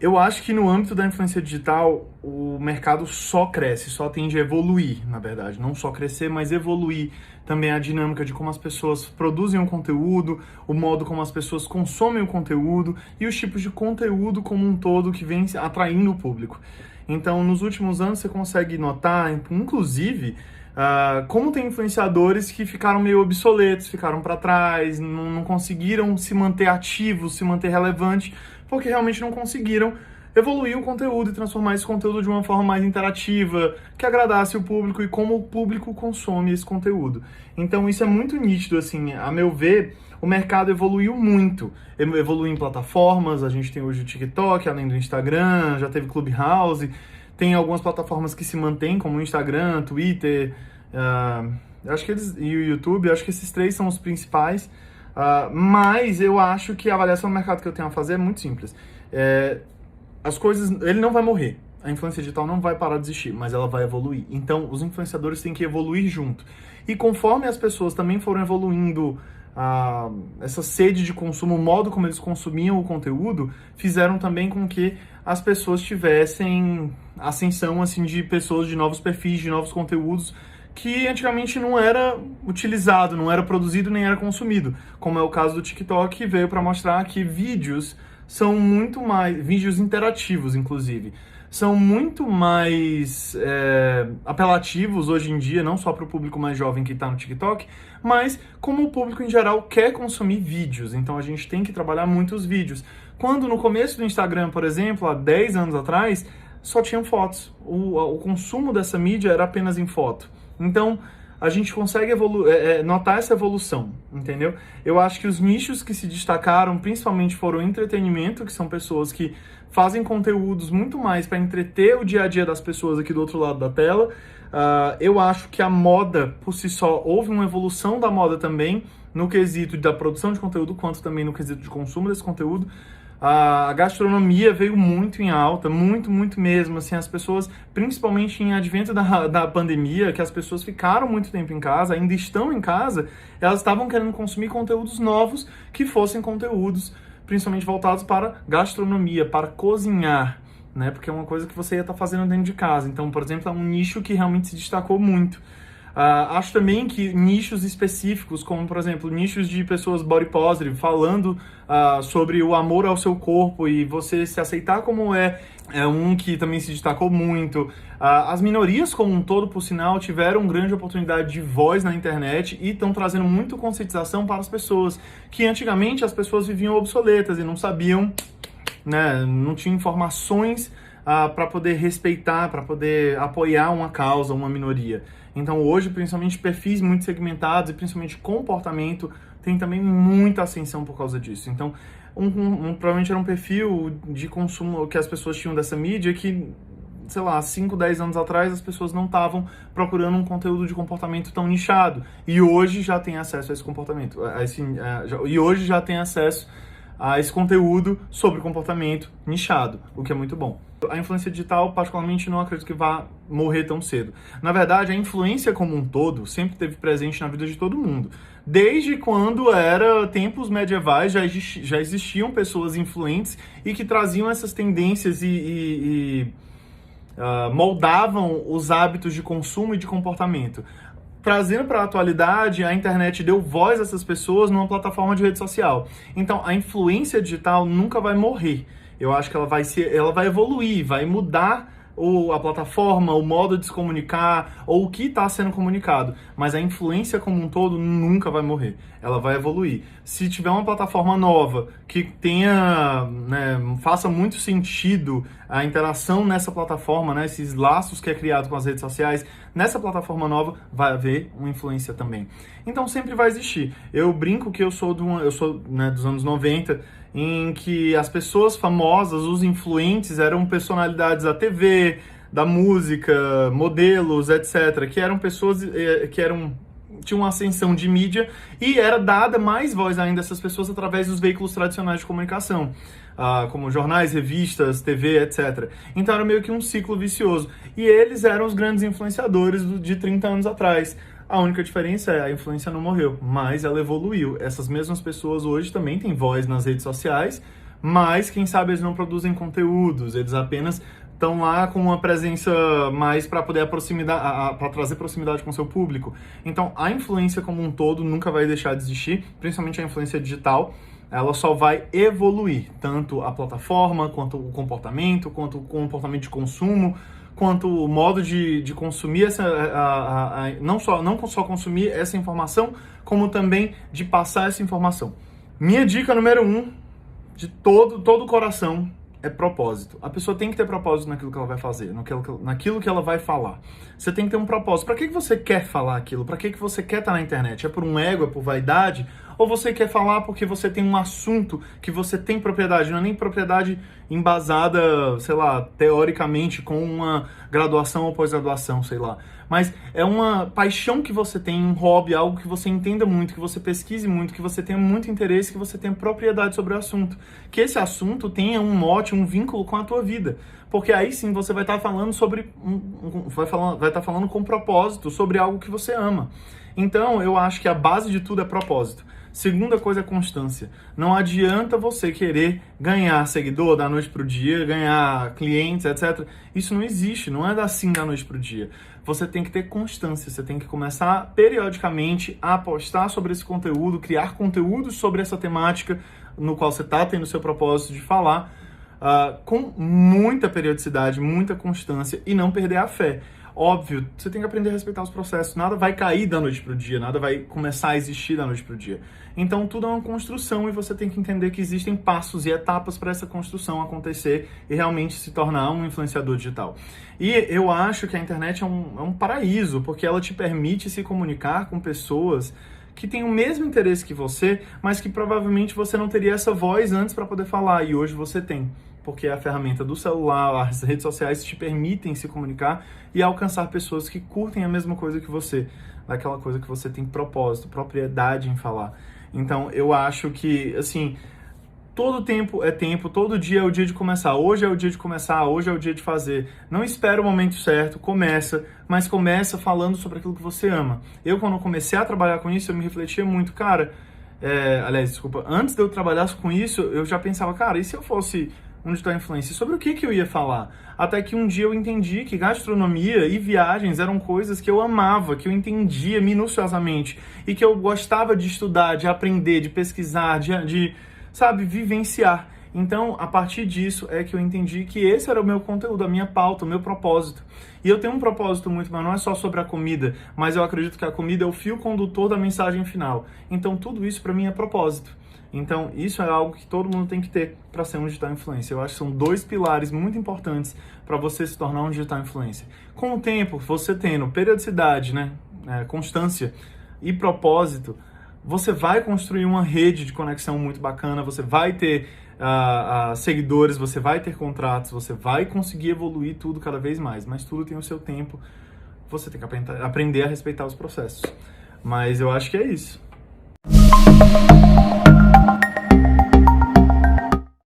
Eu acho que no âmbito da influência digital, o mercado só cresce, só tende a evoluir, na verdade. Não só crescer, mas evoluir também a dinâmica de como as pessoas produzem o conteúdo, o modo como as pessoas consomem o conteúdo e os tipos de conteúdo como um todo que vem atraindo o público. Então, nos últimos anos, você consegue notar, inclusive, como tem influenciadores que ficaram meio obsoletos, ficaram para trás, não conseguiram se manter ativos, se manter relevantes, porque realmente não conseguiram evoluir o conteúdo e transformar esse conteúdo de uma forma mais interativa, que agradasse o público e como o público consome esse conteúdo. Então isso é muito nítido, assim, a meu ver, o mercado evoluiu muito. Evoluiu em plataformas, a gente tem hoje o TikTok, além do Instagram, já teve Clubhouse, tem algumas plataformas que se mantêm, como o Instagram, Twitter, acho que e o YouTube, acho que esses três são os principais. Mas eu acho que a avaliação do mercado que eu tenho a fazer é muito simples. As coisas, ele não vai morrer. A influência digital não vai parar de existir, mas ela vai evoluir. Então, os influenciadores têm que evoluir junto. E conforme as pessoas também foram evoluindo essa sede de consumo, o modo como eles consumiam o conteúdo, fizeram também com que as pessoas tivessem ascensão assim, de pessoas, de novos perfis, de novos conteúdos, que antigamente não era utilizado, não era produzido, nem era consumido. Como é o caso do TikTok, que veio para mostrar que vídeos são muito mais... vídeos interativos, inclusive. São muito mais apelativos hoje em dia, não só para o público mais jovem que está no TikTok, mas como o público em geral quer consumir vídeos. Então a gente tem que trabalhar muito os vídeos. Quando no começo do Instagram, por exemplo, há 10 anos atrás, só tinham fotos. O consumo dessa mídia era apenas em foto. Então, a gente consegue notar essa evolução, entendeu? Eu acho que os nichos que se destacaram, principalmente, foram o entretenimento, que são pessoas que fazem conteúdos muito mais para entreter o dia a dia das pessoas aqui do outro lado da tela. Eu acho que a moda, por si só, houve uma evolução da moda também, no quesito da produção de conteúdo, quanto também no quesito de consumo desse conteúdo. A gastronomia veio muito em alta, muito, muito mesmo, assim, as pessoas, principalmente em advento da pandemia, que as pessoas ficaram muito tempo em casa, ainda estão em casa, elas estavam querendo consumir conteúdos novos, que fossem conteúdos principalmente voltados para gastronomia, para cozinhar, né, porque é uma coisa que você ia estar fazendo dentro de casa. Então, por exemplo, é um nicho que realmente se destacou muito. Acho também que nichos específicos, como, por exemplo, nichos de pessoas body positive, falando sobre o amor ao seu corpo e você se aceitar como é um que também se destacou muito. As minorias como um todo, por sinal, tiveram grande oportunidade de voz na internet e estão trazendo muito conscientização para as pessoas, que antigamente as pessoas viviam obsoletas e não sabiam, né, não tinham informações para poder respeitar, para poder apoiar uma causa, uma minoria. Então hoje, principalmente perfis muito segmentados e principalmente comportamento, tem também muita ascensão por causa disso. Então, provavelmente era um perfil de consumo que as pessoas tinham dessa mídia que, sei lá, 5, 10 anos atrás as pessoas não estavam procurando um conteúdo de comportamento tão nichado. E hoje já tem acesso a esse comportamento. E hoje já tem acesso a esse conteúdo sobre comportamento nichado, o que é muito bom. A influência digital, particularmente, não acredito que vá morrer tão cedo. Na verdade, a influência como um todo sempre esteve presente na vida de todo mundo. Desde quando era tempos medievais, já existiam pessoas influentes e que traziam essas tendências e moldavam os hábitos de consumo e de comportamento. Trazendo para a atualidade, a internet deu voz a essas pessoas numa plataforma de rede social. Então, a influência digital nunca vai morrer. Eu acho que ela vai evoluir, vai mudar a plataforma, o modo de se comunicar, ou o que está sendo comunicado. Mas a influência como um todo nunca vai morrer. Ela vai evoluir. Se tiver uma plataforma nova que tenha, né, faça muito sentido a interação nessa plataforma, né, esses laços que é criado com as redes sociais, nessa plataforma nova vai haver uma influência também. Então sempre vai existir. Eu brinco que eu sou né, dos anos 90, em que as pessoas famosas, os influentes, eram personalidades da TV, da música, modelos, etc., que eram pessoas tinham uma ascensão de mídia e era dada mais voz ainda a essas pessoas através dos veículos tradicionais de comunicação, como jornais, revistas, TV, etc. Então era meio que um ciclo vicioso. E eles eram os grandes influenciadores de 30 anos atrás. A única diferença é a influência não morreu, mas ela evoluiu. Essas mesmas pessoas hoje também têm voz nas redes sociais, mas quem sabe eles não produzem conteúdos, eles apenas estão lá com uma presença mais para poder para trazer proximidade com o seu público. Então, a influência como um todo nunca vai deixar de existir, principalmente a influência digital. Ela só vai evoluir, tanto a plataforma, quanto o comportamento de consumo, quanto o modo de consumir não só consumir essa informação, como também de passar essa informação. Minha dica número 1, de todo o coração, é propósito. A pessoa tem que ter propósito naquilo que ela vai fazer, naquilo que ela vai falar. Você tem que ter um propósito. Para que você quer falar aquilo? Para que você quer estar na internet? É por um ego, é por vaidade? Ou você quer falar porque você tem um assunto que você tem propriedade? Não é nem propriedade embasada, sei lá, teoricamente com uma graduação ou pós-graduação, sei lá. Mas é uma paixão que você tem, um hobby, algo que você entenda muito, que você pesquise muito, que você tenha muito interesse, que você tenha propriedade sobre o assunto. Que esse assunto tenha um mote, um vínculo com a tua vida. Porque aí sim você vai estar falando sobre vai estar falando com propósito sobre algo que você ama. Então, eu acho que a base de tudo é propósito. Segunda coisa é constância. Não adianta você querer ganhar seguidor da noite pro dia, ganhar clientes, etc. Isso não existe, não é assim da noite pro dia. Você tem que ter constância, você tem que começar periodicamente a postar sobre esse conteúdo, criar conteúdo sobre essa temática no qual você está tendo o seu propósito de falar, com muita periodicidade, muita constância e não perder a fé. Óbvio, você tem que aprender a respeitar os processos. Nada vai cair da noite pro dia, nada vai começar a existir da noite pro dia. Então, tudo é uma construção e você tem que entender que existem passos e etapas para essa construção acontecer e realmente se tornar um influenciador digital. E eu acho que a internet é um paraíso, porque ela te permite se comunicar com pessoas que têm o mesmo interesse que você, mas que provavelmente você não teria essa voz antes para poder falar, e hoje você tem. Porque a ferramenta do celular, as redes sociais te permitem se comunicar e alcançar pessoas que curtem a mesma coisa que você, daquela coisa que você tem propósito, propriedade em falar. Então, eu acho que, assim, todo tempo é tempo, todo dia é o dia de começar. Hoje é o dia de começar, hoje é o dia de fazer. Não espera o momento certo, começa, mas começa falando sobre aquilo que você ama. Eu, quando comecei a trabalhar com isso, eu me refletia muito, cara, antes de eu trabalhar com isso, eu já pensava, cara, e se eu fosse um digital influencer, sobre o que eu ia falar? Até que um dia eu entendi que gastronomia e viagens eram coisas que eu amava, que eu entendia minuciosamente e que eu gostava de estudar, de aprender, de pesquisar, de sabe, vivenciar. Então, a partir disso é que eu entendi que esse era o meu conteúdo, a minha pauta, o meu propósito. E eu tenho um propósito muito, mas não é só sobre a comida, mas eu acredito que a comida é o fio condutor da mensagem final. Então, tudo isso para mim é propósito. Então, isso é algo que todo mundo tem que ter para ser um digital influencer. Eu acho que são 2 pilares muito importantes para você se tornar um digital influencer. Com o tempo, você tendo periodicidade, constância e propósito, você vai construir uma rede de conexão muito bacana, você vai ter seguidores, você vai ter contratos, você vai conseguir evoluir tudo cada vez mais, mas tudo tem o seu tempo, você tem que aprender a respeitar os processos. Mas eu acho que é isso.